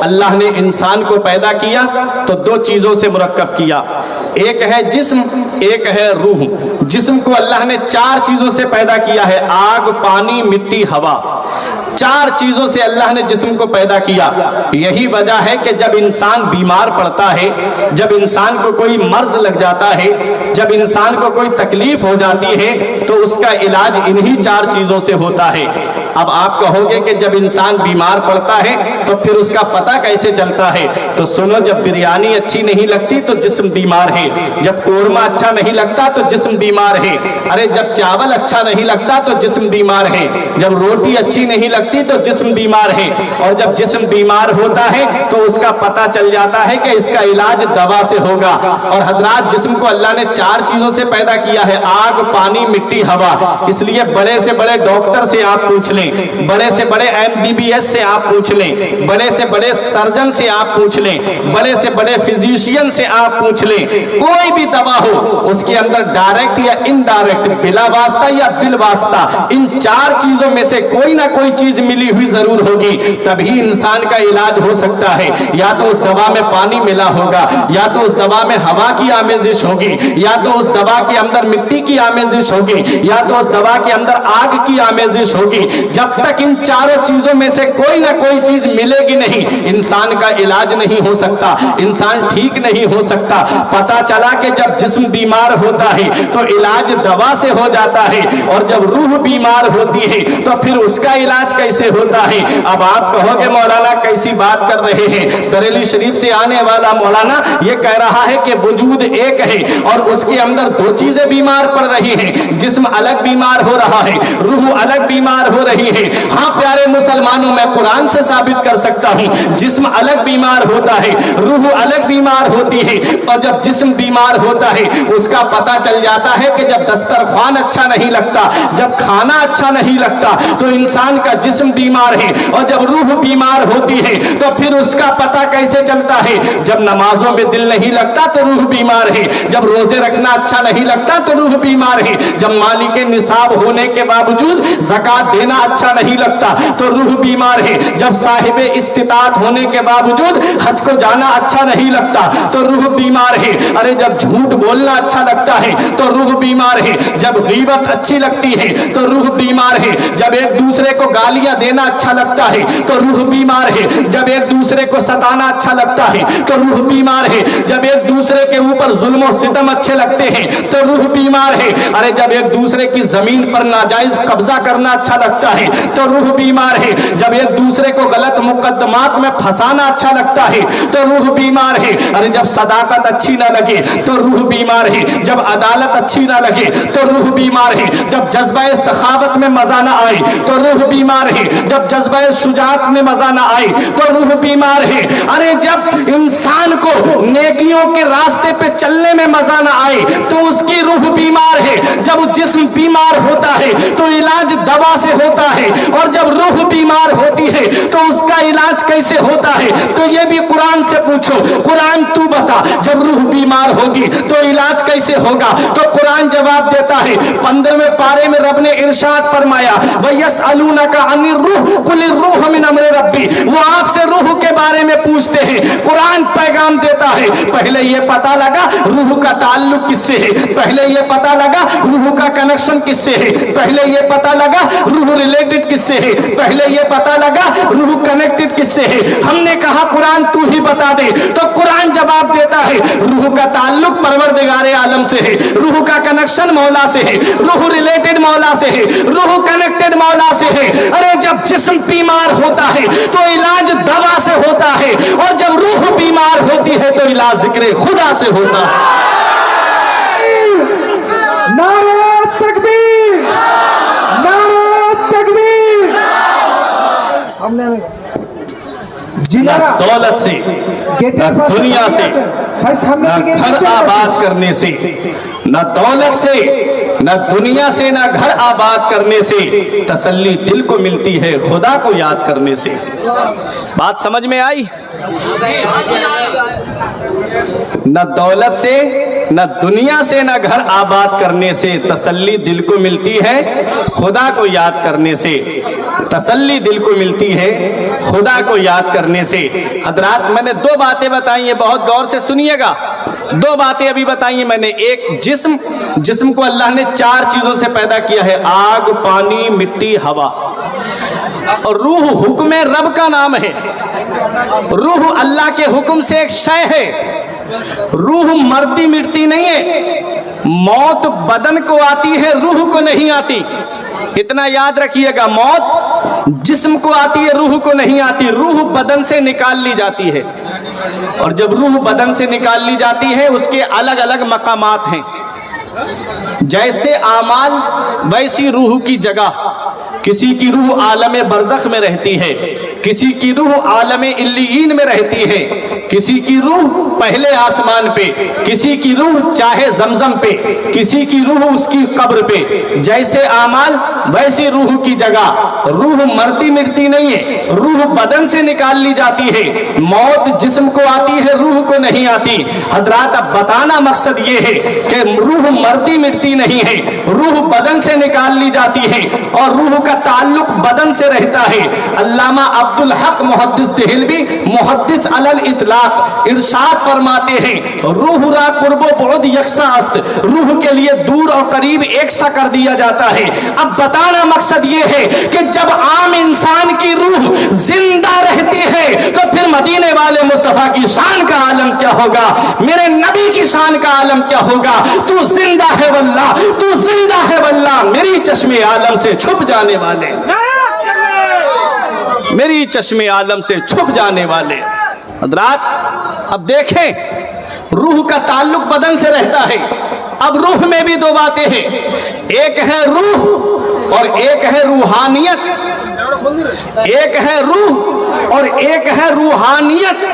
اللہ نے انسان کو پیدا کیا تو دو چیزوں سے مرکب کیا، ایک ہے جسم، ایک ہے روح۔ جسم کو اللہ نے چار چیزوں سے پیدا کیا ہے، آگ، پانی، مٹی، ہوا۔ چار چیزوں سے اللہ نے جسم کو پیدا کیا۔ یہی وجہ ہے کہ جب انسان بیمار پڑتا ہے، جب انسان کو کوئی مرض لگ جاتا ہے، جب انسان کو کوئی تکلیف ہو جاتی ہے تو اس کا علاج انہی چار چیزوں سے ہوتا ہے۔ اب آپ کہو گے کہ جب انسان بیمار پڑتا ہے تو پھر اس کا پتہ کیسے چلتا ہے؟ تو سنو، جب بریانی اچھی نہیں لگتی تو جسم بیمار ہے، جب قورمہ اچھا نہیں لگتا تو جسم بیمار ہے، ارے جب چاول اچھا نہیں لگتا تو جسم بیمار ہے، جب روٹی اچھی نہیں لگتی تو جسم بیمار ہے، اور جب جسم بیمار ہوتا ہے تو اس کا پتہ چل جاتا ہے کہ اس کا علاج دوا سے ہوگا۔ اور حضرات، جسم کو اللہ نے چار چیزوں سے پیدا کیا ہے، آگ، پانی، مٹی، ہوا۔ اس لیے بڑے سے بڑے ڈاکٹر سے آپ پوچھ لیں، بڑے سے بڑے MBBS سے آپ پوچھ لیں، بڑے سے بڑے سرجن سے آپ پوچھ لیں، بڑے سے بڑے فزیشین سے آپ پوچھ لیں، کوئی بھی دوا ہو اس کے اندر ڈائریکٹ یا انڈائریکٹ، بلا واسطہ یا بال واسطہ، ان چار چیزوں میں سے کوئی نہ کوئی چیز ملی ہوئی ضرور ہوگی، تبھی انسان کا علاج ہو سکتا ہے۔ یا تو اس دوا میں پانی ملا ہوگا، یا تو اس دوا میں ہوا کی آمیزش ہوگی، یا تو اس دوا کے اندر مٹی کی آمیزش ہوگی، یا تو اس دوا کے اندر آگ کی آمیزش ہوگی۔ جب تک ان چاروں چیزوں میں سے کوئی نہ کوئی چیز ملے گی نہیں، انسان کا علاج نہیں ہو سکتا، انسان ٹھیک نہیں ہو سکتا۔ پتا چلا کہ جب جسم بیمار ہوتا ہے تو علاج دوا سے ہو جاتا ہے، اور جب روح بیمار ہوتی ہے تو پھر اس کا علاج کیسے ہوتا ہے؟ اب آپ کہو کہ مولانا کیسی بات کر رہے ہیں؟ بریلی شریف سے آنے والا مولانا یہ کہہ رہا ہے کہ وجود ایک ہے اور اس کے اندر دو چیزیں بیمار پڑ رہی ہیں، جسم الگ بیمار ہو رہا ہے، روح الگ بیمار ہو رہی ہے۔ ہاں پیارے مسلمانوں، میں قرآن سے ثابت کر سکتا ہوں، جسم الگ بیمار ہوتا ہے، روح الگ بیمار ہوتی ہے، اور جب جسم بیمار ہوتا ہے اس کا پتہ چل جاتا ہے کہ جب دسترخوان اچھا نہیں لگتا، جب کھانا اچھا نہیں لگتا تو انسان کا جسم بیمار ہے، اور جب روح بیمار ہوتی ہے تو پھر اس کا پتہ کیسے چلتا ہے؟ جب نمازوں میں دل نہیں لگتا تو روح بیمار ہے، جب روزے رکھنا اچھا نہیں لگتا تو روح بیمار ہے، جب مالک نصاب ہونے کے باوجود زکوٰۃ دینا اچھا نہیں لگتا تو روح بیمار ہے، جب صاحب استطاعت ہونے کے باوجود حج کو جانا اچھا نہیں لگتا تو روح بیمار ہے، ارے جب جھوٹ بولنا اچھا لگتا ہے تو روح بیمار ہے، جب غیبت اچھی لگتی ہے تو روح بیمار ہے، جب ایک دوسرے کو گالیاں دینا اچھا لگتا ہے تو روح بیمار ہے، جب ایک دوسرے کو ستانا اچھا لگتا ہے تو روح بیمار ہے، جب ایک دوسرے کے اوپر ظلم و ستم اچھے لگتے ہیں تو روح بیمار ہے، ارے جب ایک دوسرے کی زمین پر ناجائز قبضہ کرنا اچھا لگتا ہے تو روح بیمار ہے، جب ایک دوسرے کو غلط مقدمات میں پھنسانا اچھا لگتا ہے تو روح بیمار ہے، ارے جب صداقت اچھی نہ لگے تو روح بیمار ہے، جب عدالت اچھی نہ لگے تو روح بیمار ہے، جب جذبہ سخاوت میں مزہ نہ آئے تو روح بیمار ہے، جب جذبہ شجاعت میں مزہ نہ آئے تو روح بیمار ہے، ارے جب انسان کو نیکیوں کے راستے پہ چلنے میں مزہ نہ آئے تو اس کی روح بیمار ہے، جب جسم بیمار ہوتا ہے تو علاج دوا سے ہوتا ہے، اور جب روح بیمار ہوتی ہے تو اس کا علاج کیسے ہوتا ہے؟ تو یہ بھی قرآن سے پوچھو، قرآن تو بتا، جب روح بیمار ہوگی تو علاج کیسے ہوگا؟ تو قرآن جواب دیتا ہے، 15ویں پارے میں رب نے ارشاد فرمایا، وَيَسْأَلُونَكَ عَنِ الرُّوحِ قُلِ الرُّوحُ مِنْ أَمْرِ رَبِّي، وہ آپ سے روح کے بارے میں پوچھتے ہیں۔ قرآن پیغام دیتا ہے، پہلے یہ پتہ لگا روح کا تعلق کس سے ہے، پہلے یہ پتہ لگا روح کا کنیکشن کس سے ہے، پہلے یہ پتہ لگا روح ریلیٹڈ کس سے ہے، پہلے یہ پتہ لگا روح کنیکٹڈ کس سے ہے۔ ہم نے کہا قرآن تو ہی بتا دے، تو قرآن جواب دیتا ہے، روح کا تعلق پروردگار عالم سے ہے، روح کا کنیکشن مولا سے ہے، روح ریلیٹڈ مولا سے ہے، روح کنیکٹڈ مولا سے ہے۔ ارے جب جسم بیمار ہوتا ہے تو علاج دوا سے ہوتا ہے، اور جب روح بیمار ہوتی ہے تو علاج ذکر خدا سے ہوتا ہے۔ نعرہ تکبیر، نعرہ تکبیر۔ نہ دولت سے، نہ دنیا سے، نہ گھر آباد کرنے سے، نہ دولت سے، نہ دنیا سے، نہ گھر آباد کرنے سے تسلی دل کو ملتی ہے خدا کو یاد کرنے سے۔ بات سمجھ میں آئی؟ نہ دولت سے، نہ دنیا سے، نہ گھر آباد کرنے سے تسلی دل کو ملتی ہے خدا کو یاد کرنے سے۔ तसल्ली दिल को मिलती है खुदा को याद करने से। हजरात मैंने दो बातें बताई हैं, बहुत गौर से सुनिएगा। दो बातें अभी बताई हैं मैंने। एक जिस्म को अल्लाह ने 4 चीजों से पैदा किया है, आग, पानी, मिट्टी, हवा। और रूह हुक्म रब का नाम है। रूह अल्लाह के हुक्म से एक शय है। रूह मरती मिटती नहीं है। मौत बदन को आती है, रूह को नहीं आती। इतना याद रखिएगा, मौत जिस्म को आती है, रूह को नहीं आती। रूह बदन से निकाल ली जाती है, और जब रूह बदन से निकाल ली जाती है उसके अलग अलग मकामात हैं। जैसे आमाल वैसी रूह की जगह। किसी की रूह आलम बरज़ख में रहती है, किसी की रूह आलम इल्लीयीन में रहती है, किसी की रूह पहले आसमान पे, किसी की रूह चाहे जमजम पे, किसी की रूह उसकी कब्र पे। जैसे आमाल वैसी रूह की जगह। रूह मरती मिटती नहीं है, रूह बदन से निकाल ली जाती है। मौत जिस्म को आती है, रूह को नहीं आती। हजरात अब बताना मकसद ये है कि रूह मरती मिटती नहीं है, रूह बदन से निकाल ली जाती है, और रूह का ताल्लुक बदन से रहता है। अल्लामा अब्दुल हक मुहद्दिस देहलवी मुहद्दिस अलल इतलाक इरशाद फरमाते हैं, रूह रा कुर्बो बहुत यकसा अस्त। रूह के लिए दूर और करीब एक सा कर दिया जाता है। अब बताना मकसद ये है कि जब आम इंसान की रूह जिंदा रहती है तो फिर मदीने वाले मुस्तफा की शान का आलम क्या होगा, मेरे नबी की शान का आलम क्या होगा। तू जिंदा है वल्लाह, तू जिंदा है वल्लाह, मेरी चश्मे आलम से छुप जाने वाले, मेरी चश्मे आलम से छुप जाने वाले। हजरात अब देखें, रूह का ताल्लुक बदन से रहता है। अब रूह में भी 2 बातें हैं, एक है रूह और एक है रूहानियत। एक है रूह और एक है रूहानियत।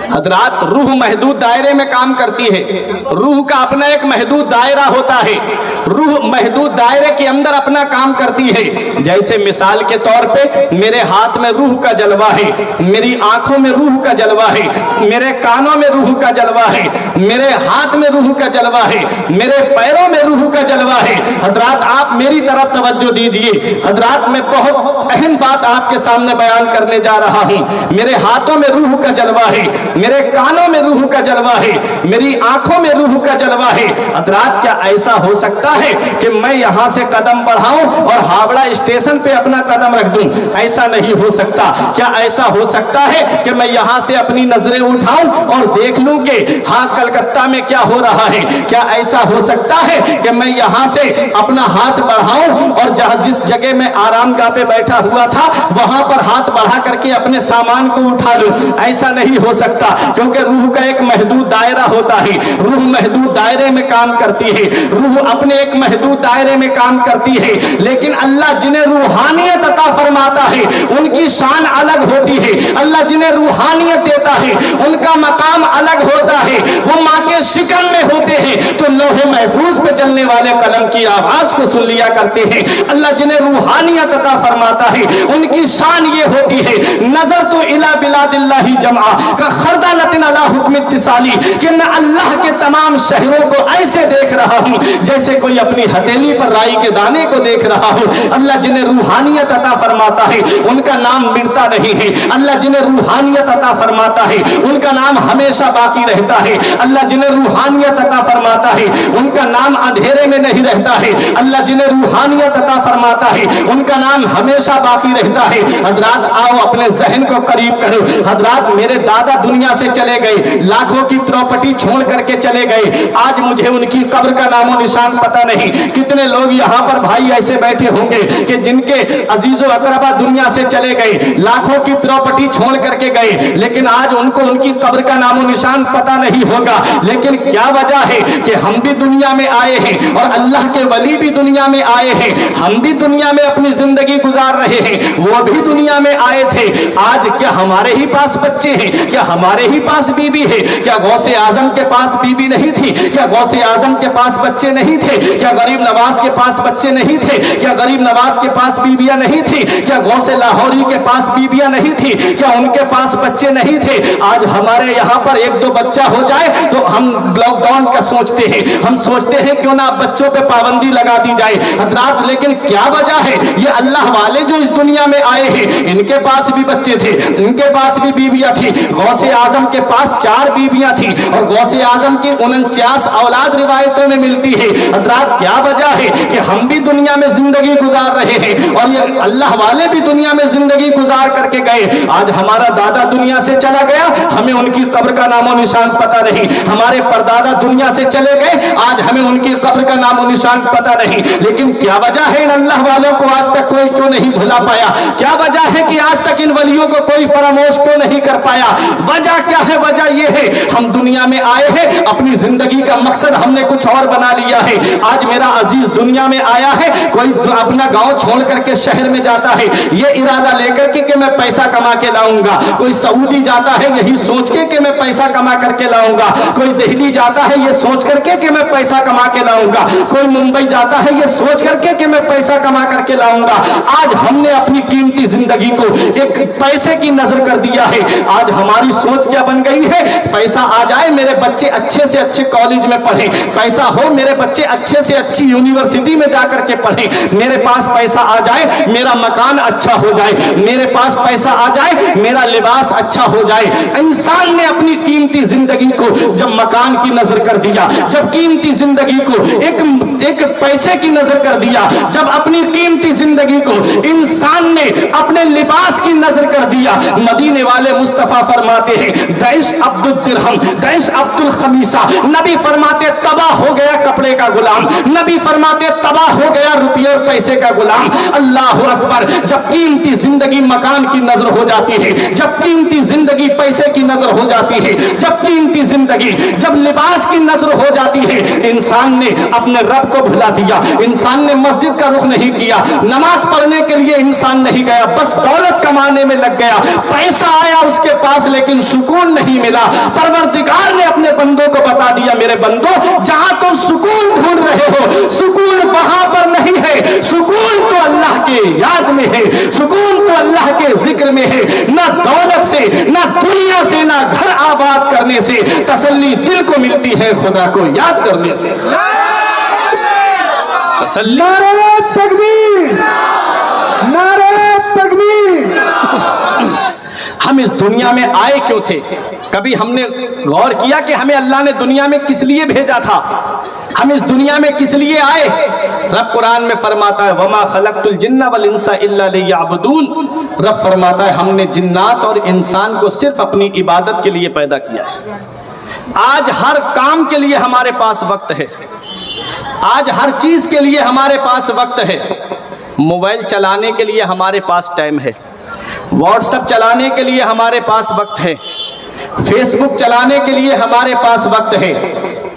हजरात रूह महदूद दायरे में काम करती है। रूह का अपना एक महदूद दायरा होता है। रूह महदूद दायरे के अंदर अपना काम करती है। जैसे मिसाल के तौर पे मेरे हाथ में रूह का जलवा है, मेरी आंखों में रूह का जलवा है, मेरे कानों में रूह का जलवा है, मेरे हाथ में रूह का जलवा है, मेरे पैरों में रूह का जलवा है। हजरात आप मेरी तरफ तवज्जो दीजिए। हजरात मैं बहुत अहम बात आपके सामने बयान करने जा रहा हूँ। मेरे हाथों में रूह का जलवा है, मेरे कानों में रूह का जलवा है, मेरी आंखों में रूह का जलवा है। हजरात क्या ऐसा हो सकता है कि मैं यहां से कदम बढ़ाऊं और हावड़ा स्टेशन पे अपना कदम रख दूं? ऐसा नहीं हो सकता। क्या ऐसा हो सकता है कि मैं यहां से अपनी नजरें उठाऊं और देख लूं कि हाँ कलकत्ता में क्या हो रहा है? क्या ऐसा हो सकता है कि मैं यहां से अपना हाथ बढ़ाऊं और जहां जिस जगह में आरामगाह पे बैठा हुआ था वहां पर हाथ बढ़ा करके अपने सामान को उठा लूं? ऐसा नहीं हो सकता, क्योंकि रूह का एक महदूद दायरा होता है। रूह महदूद दायरे में काम करती है, रूह अपने एक महदूद दायरे में काम करती है। लेकिन अल्लाह जिन्हें रूहानियत अता फरमाता है उनकी शान अलग होती है। अल्लाह जिन्हें रूहानियत देता है उनका मकाम अलग होता है। वो माँ के शिकन में होते हैं तो लौहे महफूज पे चलने वाले कलम की आवाज को सुन लिया करते हैं। अल्लाह जिन्हें रूहानियत अता फरमाता है उनकी शान ये होती है, नजर तो इला बिलादिल्लाही जमा का खरदा लतिन अला हुक्म इत्तिसाली, कि मैं अल्लाह के तमाम शहरों को ऐसे देख रहा हूँ जैसे कोई अपनी हथेली पर राई के दाने को देख रहा हूँ। अल्लाह जिन्हें रूहानियत अता फरमाता है उनका नाम मिटता नहीं है। अल्लाह जिन्हें रूहानियत अता फरमाता है उनका नाम हमेशा बाकी रहता है। अल्लाह जिन्हें रूहानियत अता फरमाता है उनका नाम अंधेरे में नहीं रहता है। अल्लाह जिन्हें रूहानियत अता फरमाता है उनका नाम हमेशा बाकी रहता है। हजरात आओ अपने जहन को करीब करो। हजरात मेरे दादा दुनिया से चले गए, लाखों की प्रॉपर्टी छोड़ करके चले गए। आज मुझे उनकी कब्र का नामो निशान पता नहीं। कितने लोग यहाँ पर भाई ऐसे बैठे होंगे कि जिनके अजीजो अकरबा दुनिया से चले गए, लाखों की प्रॉपर्टी छोड़ करके गए, लेकिन आज उनको उनकी कब्र का नामो निशान पता नहीं होगा। लेकिन क्या वजह है कि हम भी दुनिया में आए हैं और अल्लाह के वली भी दुनिया में आए हैं। हम भी दुनिया में अपनी जिंदगी गुजार रहे हैं, वो भी दुनिया में आए थे। आज क्या हमारे ही पास बच्चे हैं? کیا ہمارے ہی پاس بیوی ہے؟ کیا غوث اعظم کے پاس بیوی نہیں تھی؟ کیا غوث اعظم کے پاس بچے نہیں تھے؟ کیا غریب نواز کے پاس بچے نہیں تھے؟ کیا غریب نواز کے پاس بیویاں نہیں تھی؟ کیا غوث لاہوری کے پاس بیویاں نہیں تھی؟ کیا ان کے پاس بچے نہیں تھے؟ آج ہمارے یہاں پر ایک دو بچہ ہو جائے تو ہم لاک ڈاؤن کا سوچتے ہیں، ہم سوچتے ہیں کیوں نہ بچوں پہ پابندی لگا دی جائے حضرات۔ لیکن کیا وجہ ہے؟ یہ اللہ والے جو اس دنیا میں آئے ہیں ان کے پاس بھی بچے تھے، ان کے پاس بھی بیویاں تھی۔ غوث اعظم کے پاس 4 بیویاں تھی اور غوث اعظم کی 49 اولاد روایتوں میں ملتی ہے حضرات۔ کیا وجہ ہے کہ ہم بھی دنیا میں زندگی گزار رہے ہیں اور یہ اللہ والے بھی دنیا میں زندگی گزار کر کے گئے؟ آج ہمارا دادا دنیا سے چلا گیا، ہمیں ان کی قبر کا نام و نشان پتہ نہیں۔ ہمارے پردادا دنیا سے چلے گئے، آج ہمیں ان کی قبر کا نام و نشان پتہ نہیں۔ لیکن کیا وجہ ہے ان اللہ والوں کو آج تک کوئی کیوں نہیں بھلا پایا؟ کیا وجہ ہے کہ آج تک ان ولیوں کو کوئی فراموش کیوں نہیں کر پایا؟ وجہ کیا ہے؟ وجہ یہ ہے ہم دنیا میں آئے ہیں، اپنی زندگی کا مقصد ہم نے کچھ اور بنا لیا ہے۔ آج میرا عزیز دنیا میں آیا ہے، کوئی اپنا گاؤں چھوڑ کر کے شہر میں جاتا ہے یہ ارادہ لے کر کے کہ میں پیسہ کما کے لاؤں گا، کوئی سعودی جاتا ہے یہی سوچ کے کہ میں پیسہ کما کر کے لاؤں گا، کوئی دہلی جاتا ہے یہ سوچ کر کے کہ میں پیسہ کما کے لاؤں گا، کوئی ممبئی جاتا ہے یہ سوچ کر کے کہ میں پیسہ کما کر کے لاؤں گا۔ آج ہم نے اپنی قیمتی زندگی کو ایک پیسے کی نظر کر دیا ہے۔ آج ہماری سوچ کیا بن گئی ہے؟ پیسہ آ جائے میرے بچے اچھے سے اچھے کالج میں پڑھیں، پیسہ ہو میرے بچے اچھے سے اچھی یونیورسٹی میں جا کر کے پڑھیں، میرے پاس پیسہ آ جائے میرا مکان اچھا ہو جائے، میرے پاس پیسہ آ جائے میرا لباس اچھا ہو جائے۔ انسان نے اپنی قیمتی زندگی کو جب مکان کی نظر کر دیا، جب قیمتی زندگی کو ایک پیسے کی نظر کر دیا، جب اپنی قیمتی زندگی کو انسان نے اپنے لباس کی نظر کر دیا، مدینے والے مصطفیٰ فرماتے ہیں دعش عبد الدرہم دعش عبد الخمیسہ، نبی فرماتے تباہ ہو گیا کپڑے کا غلام، نبی فرماتے تباہ ہو گیا روپیے اور پیسے کا غلام۔ اللہ اکبر! جب قیمتی زندگی مکان کی نظر ہو جاتی ہے، جب قیمتی زندگی پیسے کی نظر ہو جاتی ہے، جب قیمتی زندگی جب لباس کی نظر ہو جاتی ہے، انسان نے اپنے رب کو بھلا دیا، انسان نے مسجد کا رخ نہیں کیا، نماز پڑھنے کے لیے انسان نہیں گیا، بس دولت کمانے میں لگ گیا، پیسہ آیا اس کے پاس لیکن سکون نہیں ملا۔ پروردگار نے اپنے بندوں کو بتا دیا میرے بندو جہاں تم سکون ڈھونڈ رہے ہو سکون وہاں پر نہیں ہے، سکون تو اللہ کے یاد میں ہے، سکون تو اللہ کے ذکر میں ہے۔ نہ دولت سے، نہ دنیا سے، نہ گھر آباد کرنے سے تسلی دل کو ملتی ہے، خدا کو یاد کرنے سے تسلی۔ نعرہ تکبیر! نعرہ تکبیر! ہم اس دنیا میں آئے کیوں تھے؟ کبھی ہم نے غور کیا کہ ہمیں اللہ نے دنیا میں کس لیے بھیجا تھا؟ ہم اس دنیا میں کس لیے آئے؟ رب قرآن میں فرماتا ہے وَمَا خَلَقْتُ الْجِنَّ وَالْإِنسَ إِلَّا لِيَعْبُدُونَ۔ رب فرماتا ہے ہم نے جنات اور انسان کو صرف اپنی عبادت کے لیے پیدا کیا ہے۔ آج ہر کام کے لیے ہمارے پاس وقت ہے، آج ہر چیز کے لیے ہمارے پاس وقت ہے۔ موبائل چلانے کے لیے ہمارے پاس ٹائم ہے، واٹس ایپ چلانے کے لیے ہمارے پاس وقت ہے، فیس بک چلانے کے لیے ہمارے پاس وقت ہے،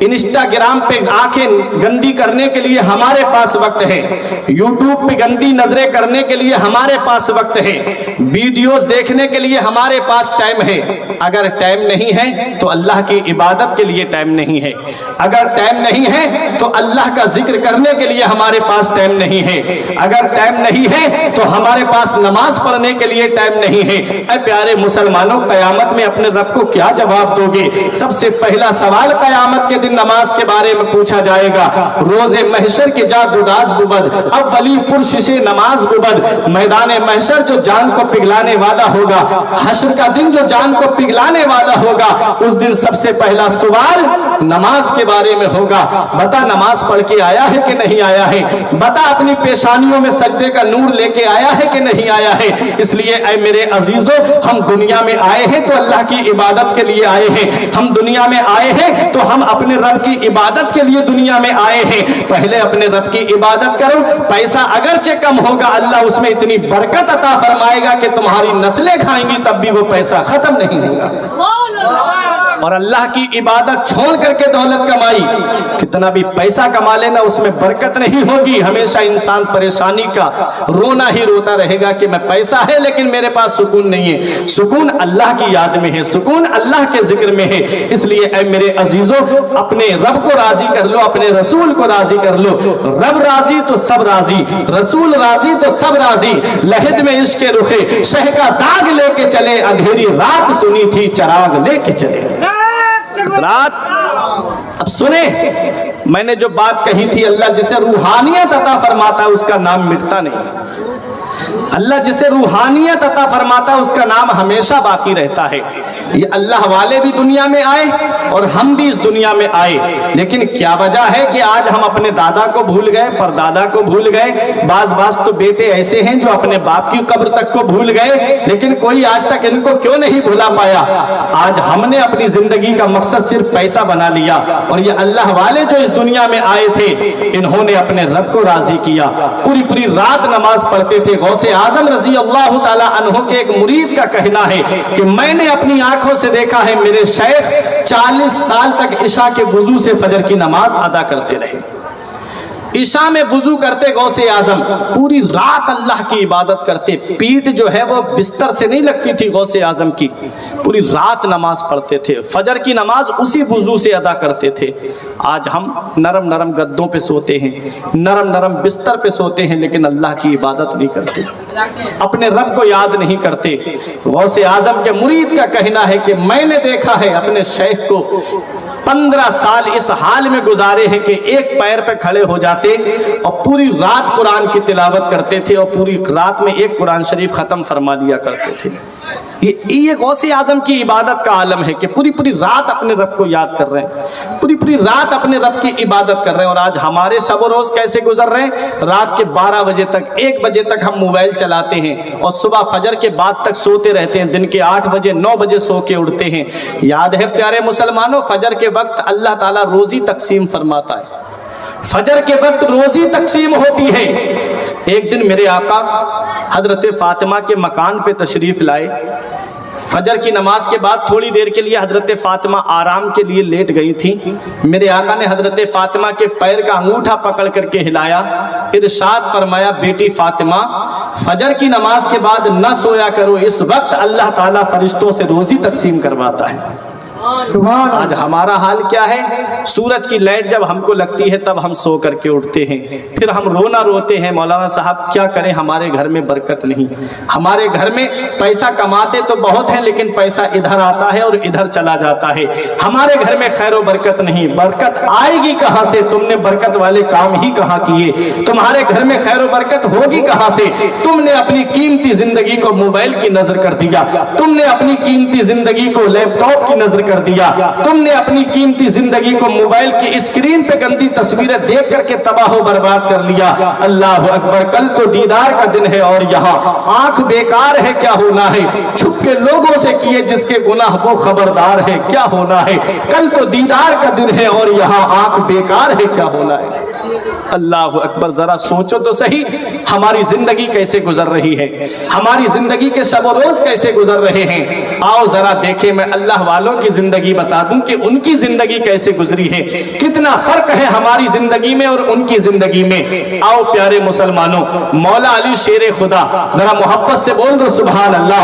انسٹاگرام پہ آنکھیں گندی کرنے کے لیے ہمارے پاس وقت ہے، یوٹیوب پہ گندی نظریں کرنے کے لیے ہمارے پاس وقت ہے، ویڈیوز دیکھنے کے لیے ہمارے پاس ٹائم ہے۔ اگر ٹائم نہیں ہے تو اللہ کی عبادت کے لیے ٹائم نہیں ہے، اگر ٹائم نہیں ہے تو اللہ کا ذکر کرنے کے لیے ہمارے پاس ٹائم نہیں ہے، اگر ٹائم نہیں ہے تو ہمارے پاس نماز پڑھنے کے لیے ٹائم نہیں ہے۔ اے پیارے مسلمانوں، قیامت میں اپنے رب کو کیا جواب دو گے؟ سب سے پہلا سوال قیامت کے دن نماز کے بارے میں پوچھا جائے گا۔ روز محشر کے جا گداز بود اولی پرشش نماز بود، میدان محشر جو جان کو پگلانے والا ہوگا، حشر کا دن جو جان کو پگلانے والا ہوگا، اس دن سب سے پہلا سوال نماز کے بارے میں ہوگا۔ بتا نماز پڑھ کے آیا ہے کہ نہیں آیا ہے؟ بتا اپنی پیشانیوں میں سجدے کا نور لے کے آیا ہے کہ نہیں آیا ہے؟ اس لیے اے میرے عزیزوں، ہم دنیا میں آئے ہیں تو اللہ کی عبادت کے لیے آئے ہیں، ہم دنیا میں آئے ہیں تو ہم اپنے رب کی عبادت کے لیے دنیا میں آئے ہیں۔ پہلے اپنے رب کی عبادت کرو، پیسہ اگرچہ کم ہوگا اللہ اس میں اتنی برکت عطا فرمائے گا کہ تمہاری نسلیں کھائیں گی تب بھی وہ پیسہ ختم نہیں ہوگا۔ और अल्लाह की इबादत छोड़ करके दौलत कमाई, कितना भी पैसा कमा लेना उसमें बरकत नहीं होगी। हमेशा इंसान परेशानी का रोना ही रोता रहेगा कि मैं पैसा है लेकिन मेरे पास सुकून नहीं है। सुकून अल्लाह की याद में है, सुकून अल्लाह के जिक्र में है। इसलिए ऐ मेरे अजीजों, अपने रब को राजी कर लो, अपने रसूल को राजी कर लो। रब राजी तो सब राजी, रसूल राजी तो सब राजी। लहद में इश्क रुखे शह का दाग लेके चले, अंधेरी रात सुनी थी चराग लेके चले। रात अब सुने, मैंने जो बात कही थी, अल्लाह जिसे रूहानियत अता फरमाता है उसका नाम मिटता नहीं। अल्लाह जिसे रूहानियत अता फरमाता है उसका नाम हमेशा बाकी रहता है। ये अल्लाह वाले भी दुनिया में आए और हम भी इस दुनिया में आए, लेकिन क्या वजह है कि आज हम अपने दादा को भूल गए, परदादा को भूल गए। बाज तो बेटे ऐसे हैं जो अपने बाप की कब्र तक को भूल गए, लेकिन कोई आज तक इनको क्यों नहीं भुला पाया। आज हमने अपनी जिंदगी का मकसद सिर्फ पैसा बना लिया, और ये अल्लाह वाले जो इस दुनिया में आए थे इन्होंने अपने रब को राजी किया। पूरी पूरी रात नमाज पढ़ते थे। गौसे आजम रजी अल्लाह ताला अन्हु के एक मुरीद का कहना है कि मैंने अपनी आंखों से देखा है मेरे शेख 40 साल तक इशा के वुजू से फजर की नमाज अदा करते रहे। इशा में वुजू करते गौसे आजम, पूरी रात अल्लाह की इबादत करते। पीठ जो है वो बिस्तर से नहीं लगती थी गौसे आजम की, पूरी रात नमाज पढ़ते थे। फजर की नमाज उसी वुजू से अदा करते थे। आज हम नरम नरम गद्दों पे सोते हैं, नरम नरम बिस्तर पे सोते हैं, लेकिन अल्लाह की इबादत नहीं करते, अपने रब को याद नहीं करते। गौसे आजम के मुरीद का कहना है कि मैंने देखा है अपने शेख को 15 साल इस हाल में गुजारे हैं कि एक पैर पे खड़े हो जाते और पूरी रात कुरान की तिलावत करते थे, और पूरी रात में एक कुरान शरीफ खत्म फरमा दिया करते थे। ये गौसे आजम की इबादत का आलम है कि पूरी पूरी रात अपने रब को याद कर रहे हैं, पूरी पूरी रात अपने रब की इबादत कर रहे हैं। और आज हमारे शब रोज कैसे गुजर रहे हैं? रात के 12 बजे तक, 1 बजे तक हम मोबाइल चलाते हैं और सुबह फजर के बाद तक सोते रहते हैं। दिन के 8 बजे 9 बजे सो के उठते हैं। याद है प्यारे मुसलमानों, फजर के वक्त अल्लाह ताला रोजी तकसीम फरमाता है। फजर के वक्त रोजी तकसीम होती है। एक दिन मेरे आका हजरत फातिमा के मकान पे तशरीफ लाए। फजर की नमाज के बाद थोड़ी देर के लिए हजरत फातिमा आराम के लिए लेट गई थी। मेरे आका ने हजरत फातिमा के पैर का अंगूठा पकड़ करके हिलाया, इरशाद फरमाया, बेटी फातिमा, फजर की नमाज के बाद न सोया करो, इस वक्त अल्लाह ताला फरिश्तों से रोजी तकसीम करवाता है। आज हमारा हाल क्या है? सूरज की लाइट जब हमको लगती है तब हम सो करके उठते हैं, फिर हम रोना रोते हैं, मौलाना साहब क्या करें, हमारे घर में बरकत नहीं। हमारे घर में पैसा कमाते तो बहुत है, लेकिन पैसा इधर आता है और इधर चला जाता है। हमारे घर में खैर बरकत नहीं। बरकत आएगी कहाँ से? तुमने बरकत वाले काम ही कहाँ किए? तुम्हारे घर में खैर बरकत होगी कहाँ से? तुमने अपनी कीमती जिंदगी को मोबाइल की नजर कर दिया, तुमने अपनी कीमती जिंदगी को लैपटॉप की नजर कर दिया, तुमने अपनी कीमती जिंदगी को मोबाइल की स्क्रीन पे गंदी तस्वीरें देख करके तबाह बर्बाद कर लिया। अल्लाह अकबर, कल तो दीदार का दिन है और यहाँ आंख बेकार है, क्या होना है? छुप के लोगों से किए जिसके गुनाह वो खबरदार है, क्या होना है? कल तो दीदार का दिन है और यहाँ आंख बेकार है, क्या होना है? अल्लाह अकबर, जरा सोचो तो सही, हमारी जिंदगी कैसे गुजर रही है, हमारी जिंदगी के शब रोज कैसे गुजर रहे हैं। आओ जरा देखें, मैं अल्लाह वालों की जिंदगी बता दूं कि उनकी जिंदगी कैसे गुजरी है, कितना फर्क है हमारी जिंदगी में और उनकी जिंदगी में। आओ प्यारे मुसलमानों, मौला अली शेर खुदा, जरा मोहब्बत से बोल दो सुभान अल्लाह।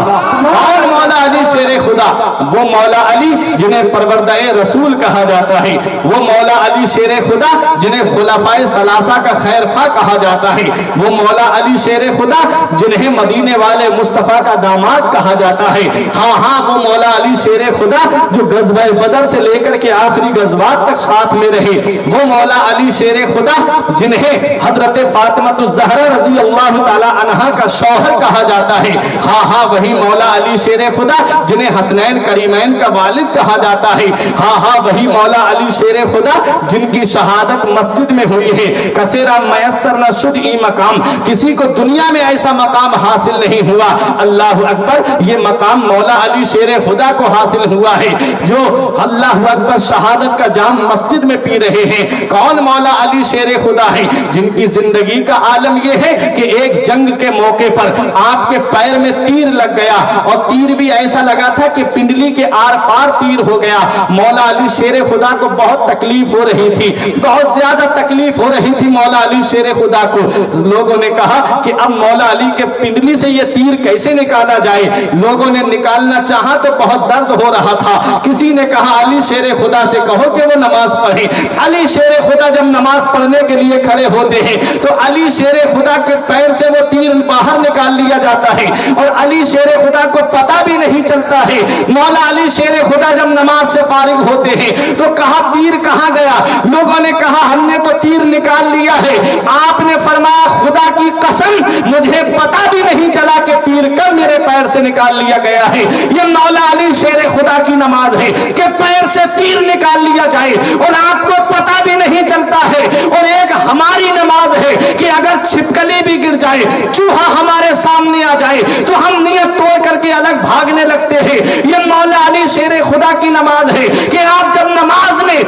और मौला अली शेर खुदा, वो मौला अली जिन्हें परवरदाए रसूल कहा जाता है, वो मौला अली शेर खुदा जिन्हें खुलाफाए सलासा का खैर खा कहा जाता है, वो मौला अली शेर खुदा जिन्हें मदीने वाले मुस्तफा का दामाद कहा जाता है। हाँ हाँ, वो मौला अली शेर खुदा जो गज़वा बदर से लेकर के आखिरी गज़वात तक साथ में रहे, वो मौला अली शेर खुदा जिन्हें हजरत फातिमा ज़हरा रज़ी अल्लाह ताला अन्हा का शौहर कहा जाता है। हाँ हाँ, वही मौला अली शेर खुदा जिन्हें हसनैन करीमैन का वालिद कहा जाता है। हाँ हाँ, वही मौला अली शेर खुदा जिनकी शहादत मस्जिद में हुई है। कसेरा मयस्सर न शुद ई मकाम, किसी को दुनिया में ऐसा मकाम हासिल नहीं हुआ। अल्लाह अकबर, ये मकाम मौला अली शेर खुदा को हासिल हुआ है, जो अल्लाह अकबर शहादत का जाम मस्जिद में पी रहे हैं। कौन मौला अली शेर खुदा है? जिनकी जिंदगी का आलम यह है कि एक जंग के मौके पर आपके पैर में तीर लग गया, और तीर भी ऐसा लगा था कि पिंडली पिंडली के आर पार तीर हो गया। मौला अली शेर खुदा को बहुत तकलीफ हो रही थी, बहुत ज्यादा तकलीफ हो रही थी मौला अली शेर खुदा को। लोगों ने कहा कि अब मौला अली के पिंडली से ये तीर कैसे निकाला जाए। लोगों ने निकालना चाहा तो बहुत दर्द हो रहा था। किसी ने कहा अली शेर खुदा से कहो कि वो नमाज पढ़े। अली शेर खुदा जब नमाज पढ़ने के लिए खड़े होते हैं तो अली शेर खुदा के पैर से वो तीर बाहर निकाल लिया जाता है और अली शेर खुदा को पता भी नहीं चलता है। मौला अली शेर खुदा जब नमाज से फारिग होते हैं तो कहा तीर कहां गया। लोगों ने कहा हमने तो तीर निकाल लिया है। आपने फरमाया खुदा की कसम मुझे पता भी नहीं चला कि तीर कब मेरे पैर से निकाल लिया गया है। ये मौला अली शेर खुदा की नमाज है कि पैर से तीर निकाल लिया जाए और आपको पता भी नहीं चलता है। और एक हमारी नमाज है कि अगर छिपकली भी गिर जाए, चूहा हमारे सामने आ जाए तो हम नियत तोड़ करके अलग भागने लगते हैं। ये मौला अली शेर खुदा की नमाज है कि आप जब नमाज में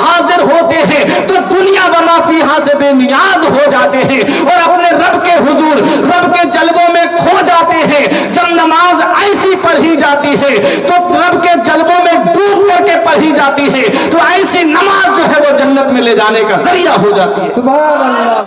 हाजिर होते हैं तो दुनिया व मा फीहा से बेनियाज हो जाते हैं और अपने रब के हुजूर, रब के जलवों में खो जाते हैं। जब नमाज ऐसी पढ़ी जाती है तो रब के जलवों में डूब करके पढ़ी जाती है तो ऐसी नमाज जो है वो जन्नत में ले जाने का जरिया हो जाती है। सुभान अल्लाह।